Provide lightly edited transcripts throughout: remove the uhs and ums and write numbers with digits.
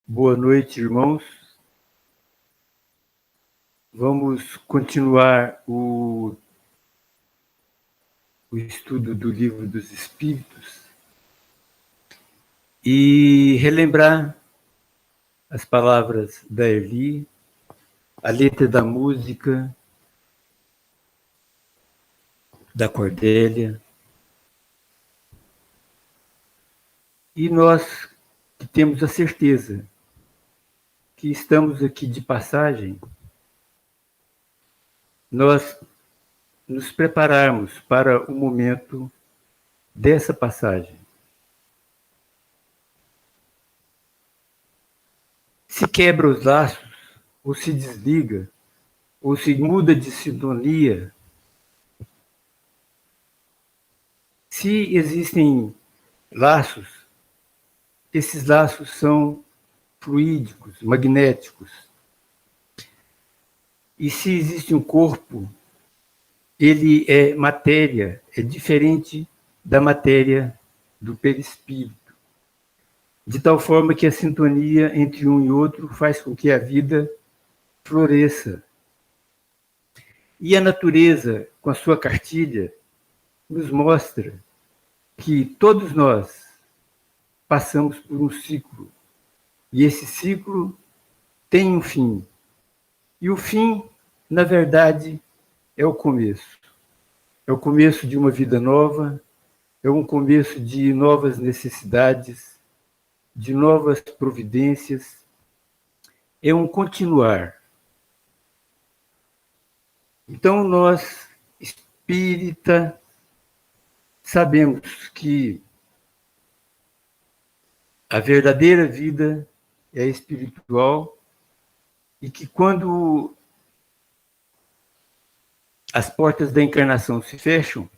Boa noite, irmãos. Vamos continuar o estudo do Livro dos Espíritos e relembrar as palavras da Erli, a letra da música, da Cordélia. E nós que temos a certeza que estamos aqui de passagem, nós nos prepararmos para o momento dessa passagem. Se quebra os laços, ou se desliga, ou se muda de sintonia, se existem laços, esses laços são fluídicos, magnéticos. E se existe um corpo, ele é matéria, é diferente da matéria do perispírito. De tal forma que a sintonia entre um e outro faz com que a vida floresça. E a natureza, com a sua cartilha, nos mostra que todos nós passamos por um ciclo. E esse ciclo tem um fim. E o fim, na verdade, é o começo. É o começo de uma vida nova, é um começo de novas necessidades, de novas providências, é um continuar. Então, nós, espírita, sabemos que a verdadeira vida é espiritual e que quando as portas da encarnação se fecham,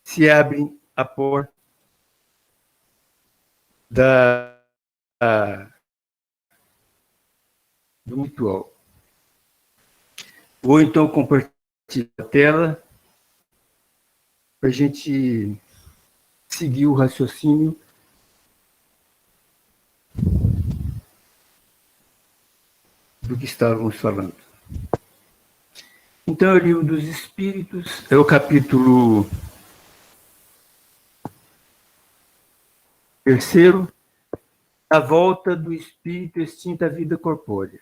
se abre a porta do mutual. Vou então compartilhar a tela para a gente seguir o raciocínio do que estávamos falando. Então, é o Livro dos Espíritos, é o capítulo 3º, a volta do espírito extinto à vida corpórea.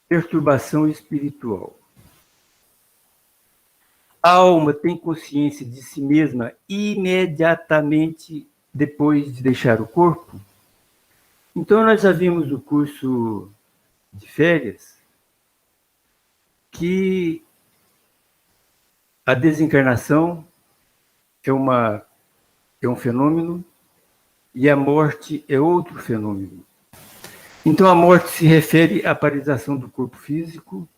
Perturbação espiritual. A alma tem consciência de si mesma imediatamente depois de deixar o corpo? Então, nós já vimos no curso de férias que a desencarnação é um fenômeno e a morte é outro fenômeno. Então, a morte se refere à paralisação do corpo físico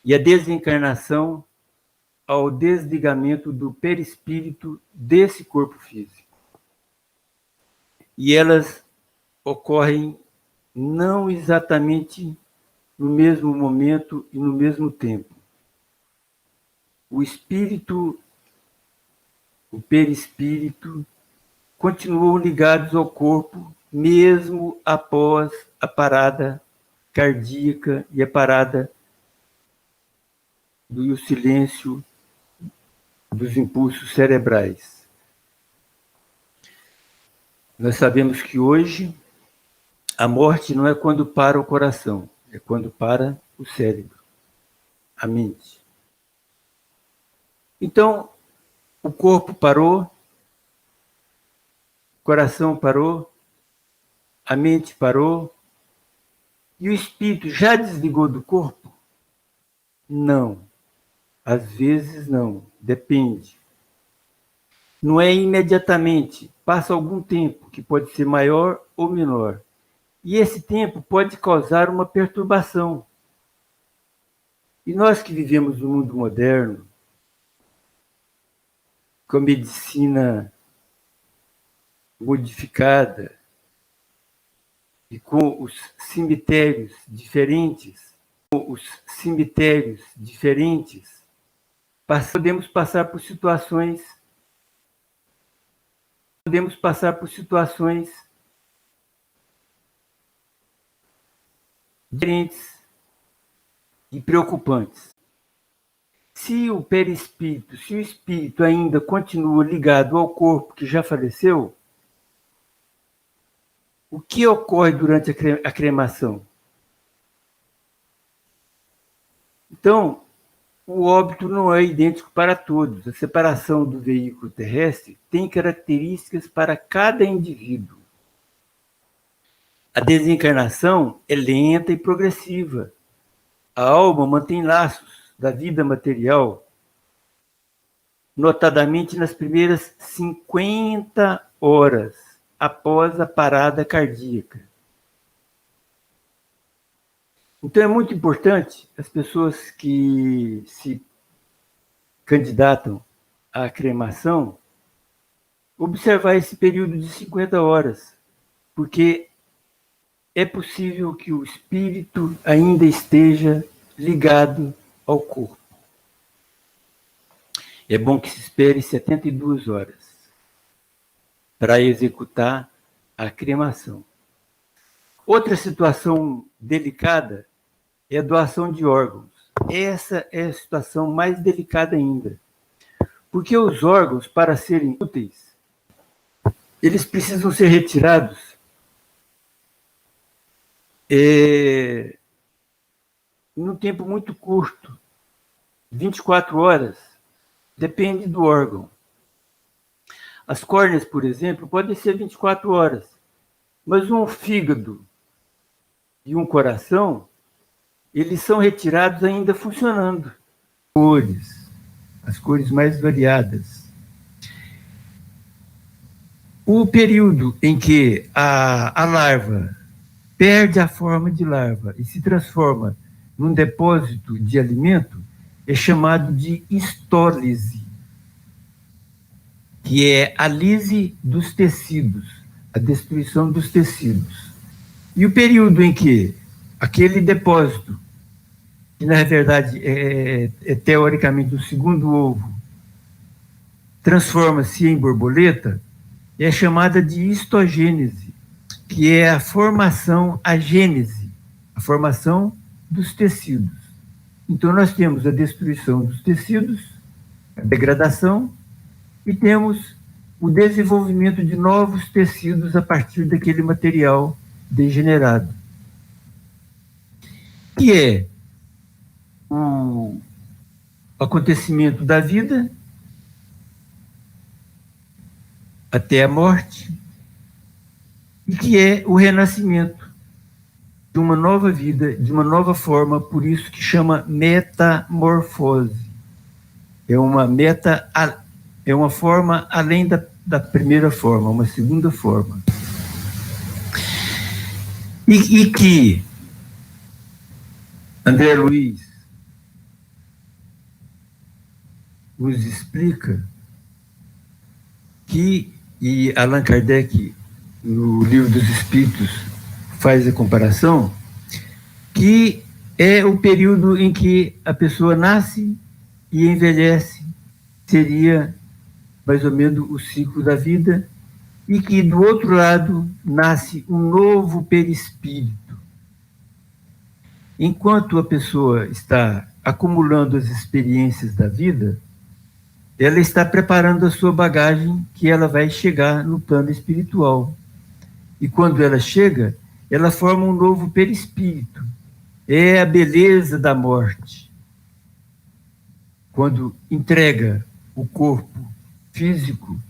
e a desencarnação ao desligamento do perispírito desse corpo físico. E elas ocorrem não exatamente no mesmo momento e no mesmo tempo. O espírito, o perispírito, continuam ligados ao corpo, mesmo após a parada cardíaca e a parada do silêncio dos impulsos cerebrais. Nós sabemos que hoje a morte não é quando para o coração, é quando para o cérebro, a mente. Então, o corpo parou, o coração parou, a mente parou, e o espírito já desligou do corpo? Não. Às vezes não, depende. Não é imediatamente, passa algum tempo, que pode ser maior ou menor. E esse tempo pode causar uma perturbação. E nós que vivemos no mundo moderno, com a medicina modificada e com os cemitérios diferentes, podemos passar por situações podemos passar por situações diferentes e preocupantes. Se o perispírito, se o espírito ainda continua ligado ao corpo que já faleceu, o que ocorre durante a cremação? Então, o óbito não é idêntico para todos. A separação do veículo terrestre tem características para cada indivíduo. A desencarnação é lenta e progressiva. A alma mantém laços da vida material, notadamente nas primeiras 50 horas após a parada cardíaca. Então é muito importante as pessoas que se candidatam à cremação observar esse período de 50 horas, porque é possível que o espírito ainda esteja ligado ao corpo. É bom que se espere 72 horas para executar a cremação. Outra situação delicada é a doação de órgãos. Essa é a situação mais delicada ainda, porque os órgãos, para serem úteis, eles precisam ser retirados num tempo muito curto, 24 horas, depende do órgão. As córneas, por exemplo, podem ser 24 horas, mas um fígado e um coração, eles são retirados ainda funcionando. As cores mais variadas. O período em que a larva perde a forma de larva e se transforma num depósito de alimento é chamado de histólise, que é a lise dos tecidos, a destruição dos tecidos. E o período em que aquele depósito, que na verdade é teoricamente o segundo ovo, transforma-se em borboleta, é chamada de histogênese, que é a formação, a gênese, a formação dos tecidos. Então, nós temos a destruição dos tecidos, a degradação, e temos o desenvolvimento de novos tecidos a partir daquele material degenerado. Que é o acontecimento da vida até a morte, e que é o renascimento de uma nova vida, de uma nova forma, por isso que chama metamorfose. É uma forma além da primeira forma, uma segunda forma. E que André Luiz nos explica que, e Allan Kardec, no Livro dos Espíritos, faz a comparação, que é o período em que a pessoa nasce e envelhece, seria mais ou menos o ciclo da vida, e que do outro lado nasce um novo perispírito. Enquanto a pessoa está acumulando as experiências da vida, ela está preparando a sua bagagem que ela vai chegar no plano espiritual. E quando ela chega, ela forma um novo perispírito. É a beleza da morte. Quando entrega o corpo físico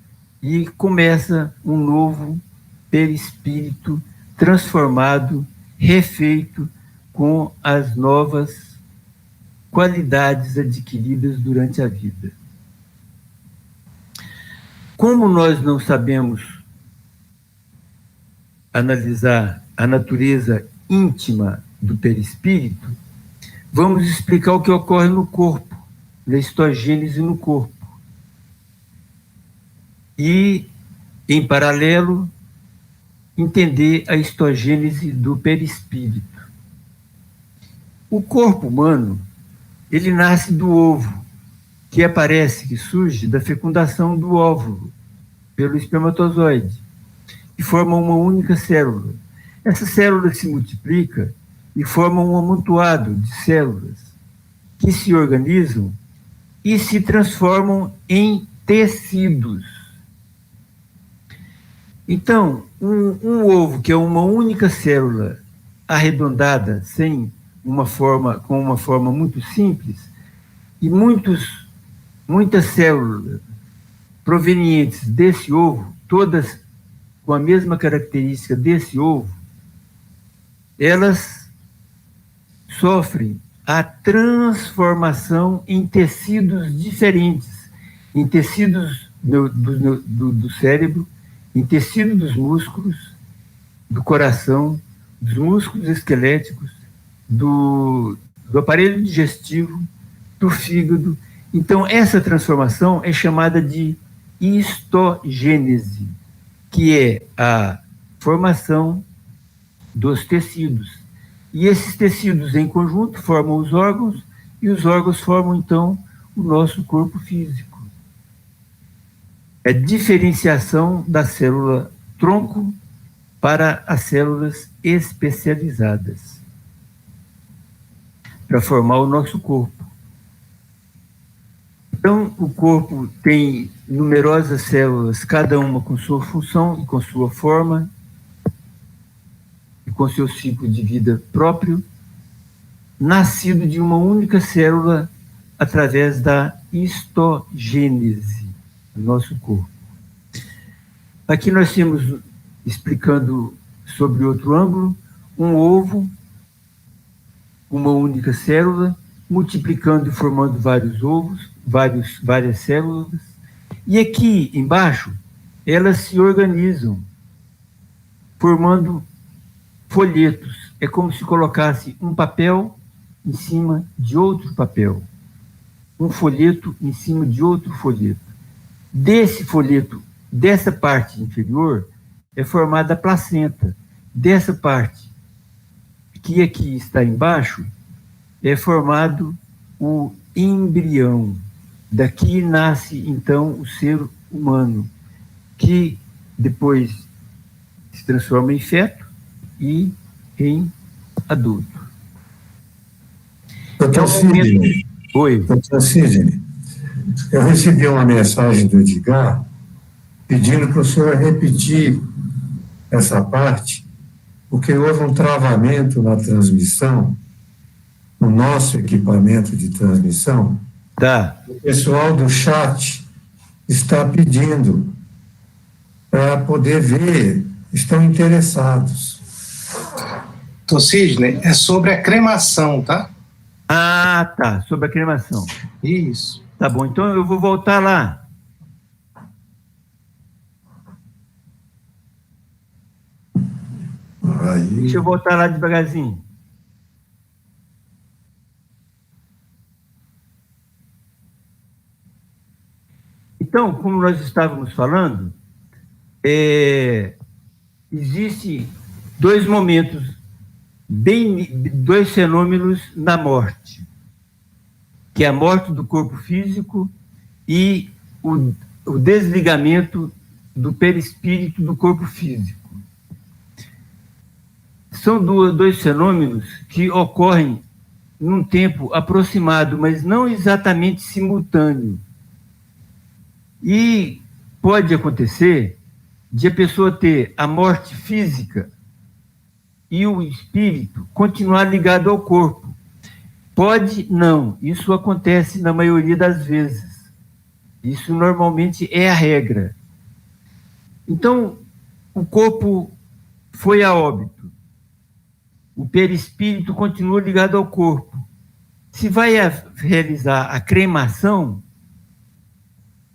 e começa um novo perispírito transformado, refeito com as novas qualidades adquiridas durante a vida. Como nós não sabemos analisar a natureza íntima do perispírito, vamos explicar o que ocorre no corpo, na histogênese no corpo. E, em paralelo, entender a histogênese do perispírito. O corpo humano, ele nasce do ovo, que aparece, que surge da fecundação do óvulo. pelo espermatozoide, e formam uma única célula. Essa célula se multiplica e forma um amontoado de células que se organizam e se transformam em tecidos. Então, um ovo que é uma única célula arredondada, com uma forma muito simples, e muitas células provenientes desse ovo, todas com a mesma característica desse ovo, elas sofrem a transformação em tecidos diferentes, em tecidos do cérebro, em tecido dos músculos, do coração, dos músculos esqueléticos, do aparelho digestivo, do fígado. Então, essa transformação é chamada de histogênese, que é a formação dos tecidos. E esses tecidos, em conjunto, formam os órgãos, e os órgãos formam, então, o nosso corpo físico. É diferenciação da célula tronco para as células especializadas, para formar o nosso corpo. Então, o corpo tem numerosas células, cada uma com sua função e com sua forma, e com seu ciclo de vida próprio, nascido de uma única célula através da histogênese do nosso corpo. Aqui nós temos, explicando sobre outro ângulo, um ovo, uma única célula, multiplicando e formando vários ovos, várias células, e aqui embaixo elas se organizam, formando folhetos. É como se colocasse um papel em cima de outro papel, um folheto em cima de outro folheto. Desse folheto, dessa parte inferior, é formada a placenta. Dessa parte, que aqui está embaixo, é formado o embrião. Daqui nasce, então, o ser humano, que depois se transforma em feto e em adulto. Doutor Sidney. Oi. Doutor Sidney, eu recebi uma mensagem do Edgar pedindo para o senhor repetir essa parte, porque houve um travamento na transmissão, no nosso equipamento de transmissão. Tá. O pessoal do chat está pedindo para poder ver, estão interessados. Doutor Sidney, é sobre a cremação, tá? Ah, tá, sobre a cremação. Isso. Tá bom, então eu vou voltar lá. Aí. Deixa eu voltar lá devagarzinho. Então, como nós estávamos falando, existem dois momentos, dois fenômenos na morte, que é a morte do corpo físico e o desligamento do perispírito do corpo físico. São dois fenômenos que ocorrem num tempo aproximado, mas não exatamente simultâneo. E pode acontecer de a pessoa ter a morte física e o espírito continuar ligado ao corpo. Pode não, isso acontece na maioria das vezes. Isso normalmente é a regra. Então, o corpo foi a óbito. O perispírito continua ligado ao corpo. Se vai realizar a cremação,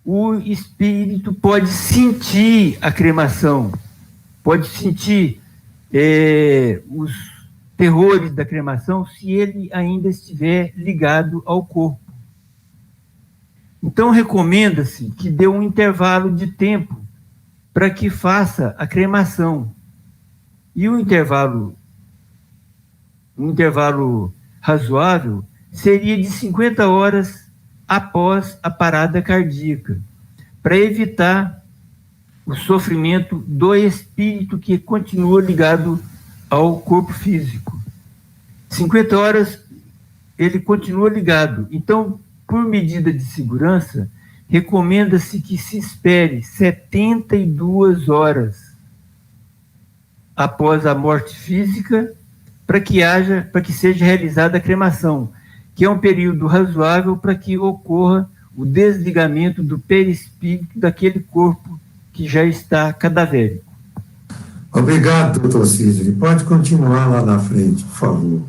o espírito pode sentir a cremação, pode sentir os terrores da cremação se ele ainda estiver ligado ao corpo. Então, recomenda-se que dê um intervalo de tempo para que faça a cremação. E um intervalo razoável seria de 50 horas após a parada cardíaca, para evitar o sofrimento do espírito que continua ligado ao corpo físico. 50 horas ele continua ligado. Então, por medida de segurança, recomenda-se que se espere 72 horas após a morte física para que seja realizada a cremação, que é um período razoável para que ocorra o desligamento do perispírito daquele corpo que já está cadavérico. Obrigado, doutor Sidney. Pode continuar lá na frente, por favor.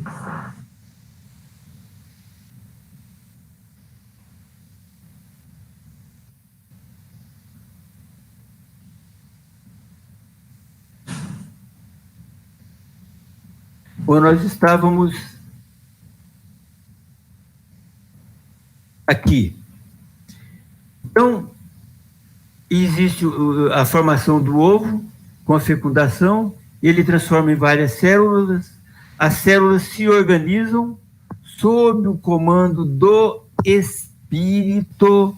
Bom, nós estávamos aqui. Então, existe a formação do ovo com a fecundação, ele transforma em várias células, as células se organizam sob o comando do espírito,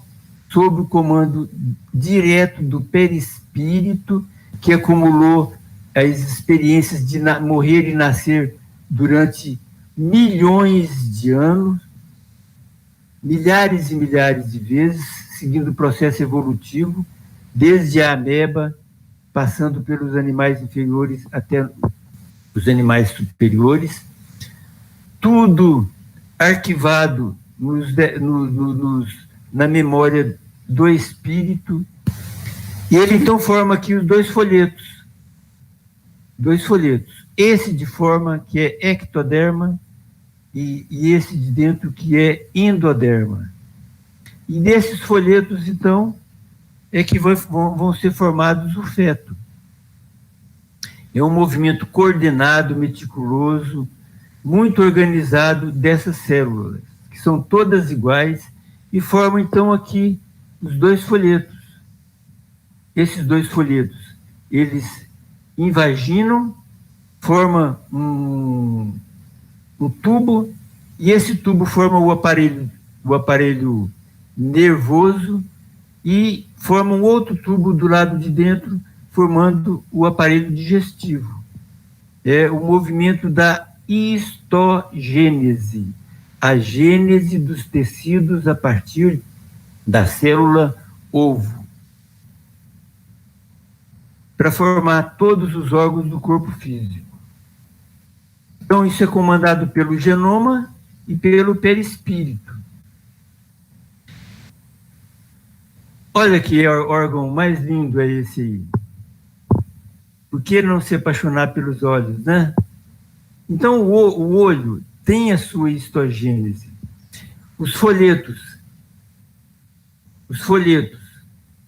sob o comando direto do perispírito, que acumulou as experiências de morrer e nascer durante milhões de anos, milhares e milhares de vezes, seguindo o processo evolutivo, desde a ameba, passando pelos animais inferiores até os animais superiores, tudo arquivado na memória do espírito, e ele então forma aqui os dois folhetos, esse de forma que é ectoderma e esse de dentro que é endoderma. E desses folhetos, então, é que vão ser formados o feto. É um movimento coordenado, meticuloso, muito organizado dessas células, que são todas iguais, e formam, então, aqui os dois folhetos. Esses dois folhetos, eles invaginam, formam um tubo, e esse tubo forma o aparelho nervoso, e forma um outro tubo do lado de dentro, formando o aparelho digestivo. É o movimento da histogênese, a gênese dos tecidos a partir da célula ovo, para formar todos os órgãos do corpo físico. Então, isso é comandado pelo genoma e pelo perispírito. Olha que órgão mais lindo é esse aí. Por que não se apaixonar pelos olhos, né? Então, o olho tem a sua histogênese. Os folhetos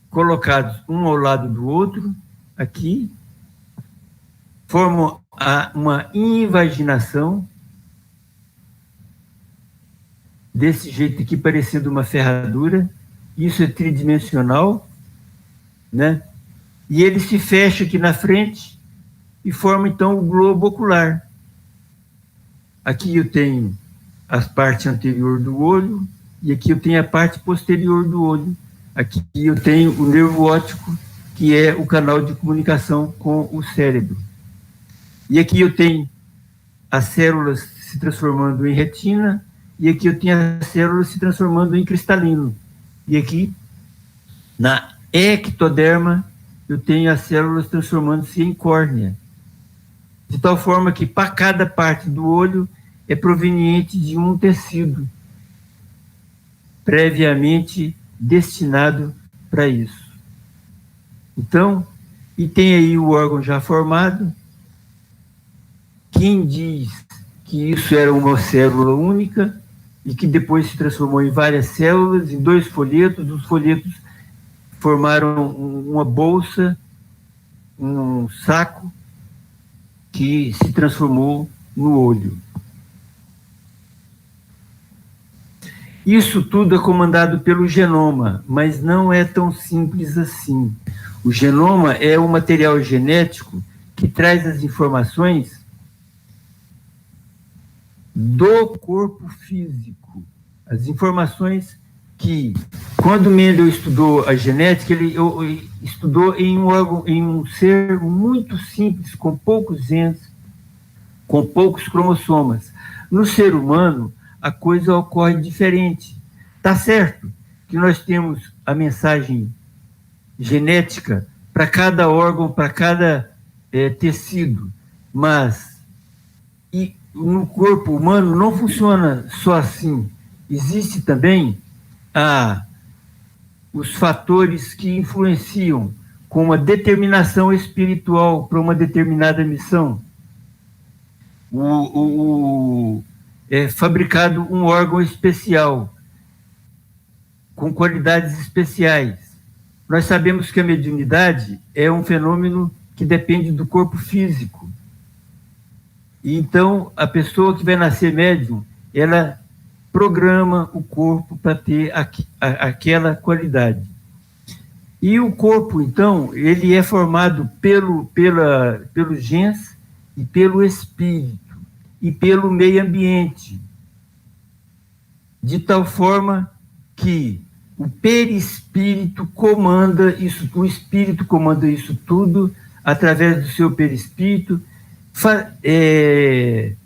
colocados um ao lado do outro, aqui, formam uma invaginação, desse jeito aqui, parecendo uma ferradura. Isso é tridimensional, né? E ele se fecha aqui na frente e forma, então, o globo ocular. Aqui eu tenho a parte anterior do olho e aqui eu tenho a parte posterior do olho. Aqui eu tenho o nervo óptico, que é o canal de comunicação com o cérebro. E aqui eu tenho as células se transformando em retina, e aqui eu tenho as células se transformando em cristalino. E aqui, na ectoderma, eu tenho as células transformando-se em córnea. De tal forma que, para cada parte do olho, é proveniente de um tecido previamente destinado para isso. Então, e tem aí o órgão já formado. Quem diz que isso era uma célula única e que depois se transformou em várias células, em dois folhetos, os folhetos formaram uma bolsa, um saco, que se transformou no olho. Isso tudo é comandado pelo genoma, mas não é tão simples assim. O genoma é um material genético que traz as informações do corpo físico, as informações que, quando Mendel estudou a genética, ele estudou em um órgão, em um ser muito simples, com poucos genes, com poucos cromossomas. No ser humano, a coisa ocorre diferente. Tá certo que nós temos a mensagem genética para cada órgão, para cada tecido, mas no corpo humano não funciona só assim. Existe também os fatores que influenciam com uma determinação espiritual para uma determinada missão. É fabricado um órgão especial, com qualidades especiais. Nós sabemos que a mediunidade é um fenômeno que depende do corpo físico. E então, a pessoa que vai nascer médium, ela programa o corpo para ter aquela qualidade. E o corpo, então, ele é formado pelos genes e pelo espírito e pelo meio ambiente, de tal forma que o perispírito comanda isso, o espírito comanda isso tudo através do seu perispírito,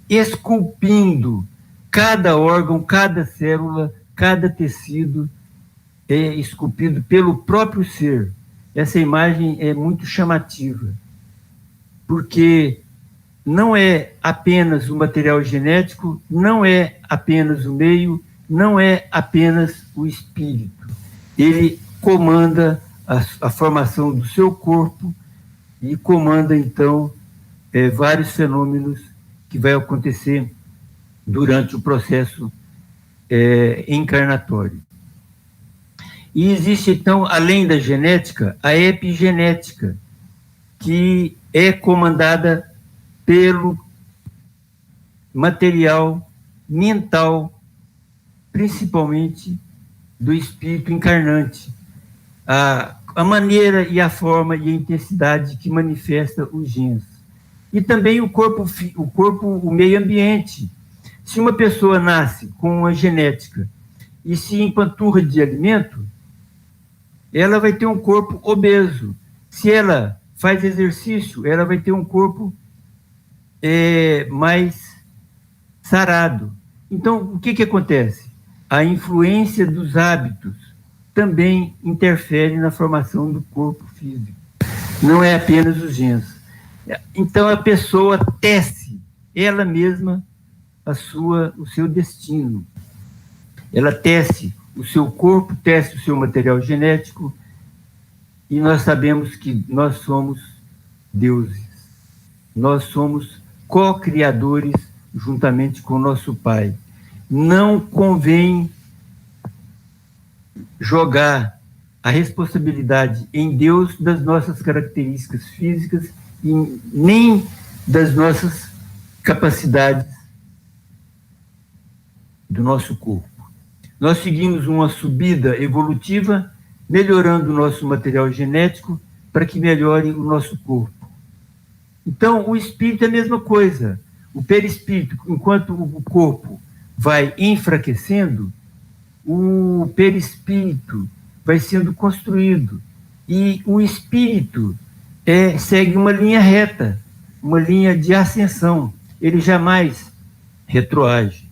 esculpindo cada órgão, cada célula, cada tecido, é esculpido pelo próprio ser. Essa imagem é muito chamativa, porque não é apenas o material genético, não é apenas o meio, não é apenas o espírito. Ele comanda a formação do seu corpo e comanda, então, vários fenômenos que vai acontecer durante o processo encarnatório. E existe, então, além da genética, a epigenética, que é comandada pelo material mental, principalmente do espírito encarnante, a maneira e a forma e a intensidade que manifesta os genes. E também o corpo, o meio ambiente. Se uma pessoa nasce com uma genética e se empanturra de alimento, ela vai ter um corpo obeso. Se ela faz exercício, ela vai ter um corpo mais sarado. Então, o que acontece? A influência dos hábitos também interfere na formação do corpo físico. Não é apenas os genes. Então, a pessoa tece ela mesma o seu destino. Ela tece o seu corpo, tece o seu material genético, e nós sabemos que nós somos deuses. Nós somos co-criadores juntamente com o nosso Pai. Não convém jogar a responsabilidade em Deus das nossas características físicas e nem das nossas capacidades do nosso corpo. Nós seguimos uma subida evolutiva, melhorando o nosso material genético para que melhore o nosso corpo. Então, o espírito é a mesma coisa. O perispírito, enquanto o corpo vai enfraquecendo, o perispírito vai sendo construído. E o espírito segue uma linha reta, uma linha de ascensão. Ele jamais retroage.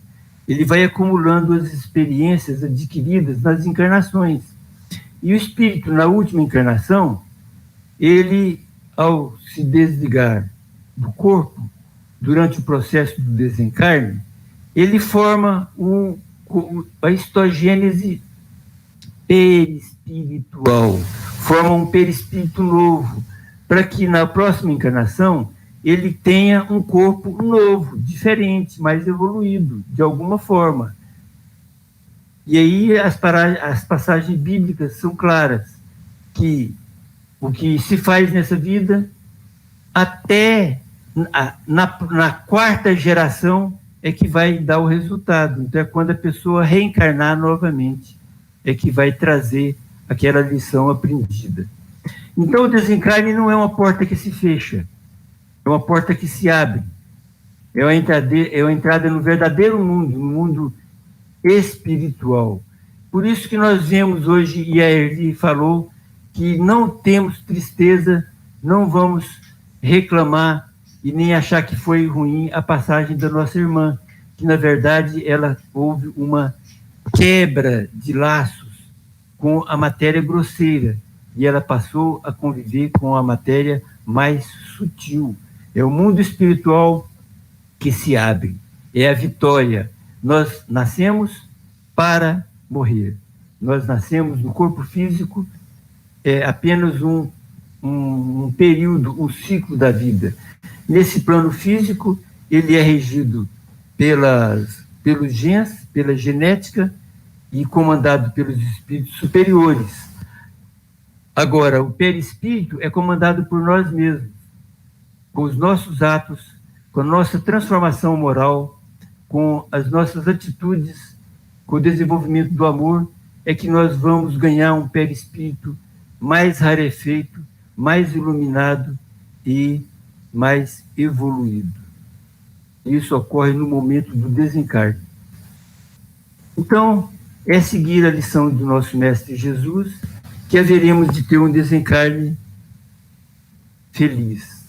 Ele vai acumulando as experiências adquiridas nas encarnações. E o espírito, na última encarnação, ele, ao se desligar do corpo, durante o processo do desencarne, ele forma a histogênese perispiritual, forma um perispírito novo, para que na próxima encarnação ele tenha um corpo novo, diferente, mais evoluído, de alguma forma. E aí as passagens bíblicas são claras, que o que se faz nessa vida, até na quarta geração é que vai dar o resultado. Então é quando a pessoa reencarnar novamente, é que vai trazer aquela lição aprendida. Então o desencarne não é uma porta que se fecha, é uma porta que se abre. É uma entrada no verdadeiro mundo, no mundo espiritual. Por isso que nós vemos hoje, e a Erli falou, que não temos tristeza, não vamos reclamar e nem achar que foi ruim a passagem da nossa irmã, que na verdade houve uma quebra de laços com a matéria grosseira, e ela passou a conviver com a matéria mais sutil. É o mundo espiritual que se abre, é a vitória. Nós nascemos para morrer. Nós nascemos no corpo físico, é apenas um período, um ciclo da vida. Nesse plano físico, ele é regido pelos genes, pela genética, e comandado pelos espíritos superiores. Agora, o perispírito é comandado por nós mesmos, com os nossos atos, com a nossa transformação moral, com as nossas atitudes, com o desenvolvimento do amor, é que nós vamos ganhar um perispírito mais rarefeito, mais iluminado e mais evoluído. Isso ocorre no momento do desencarne. Então, é seguir a lição do nosso Mestre Jesus, que haveremos de ter um desencarne feliz.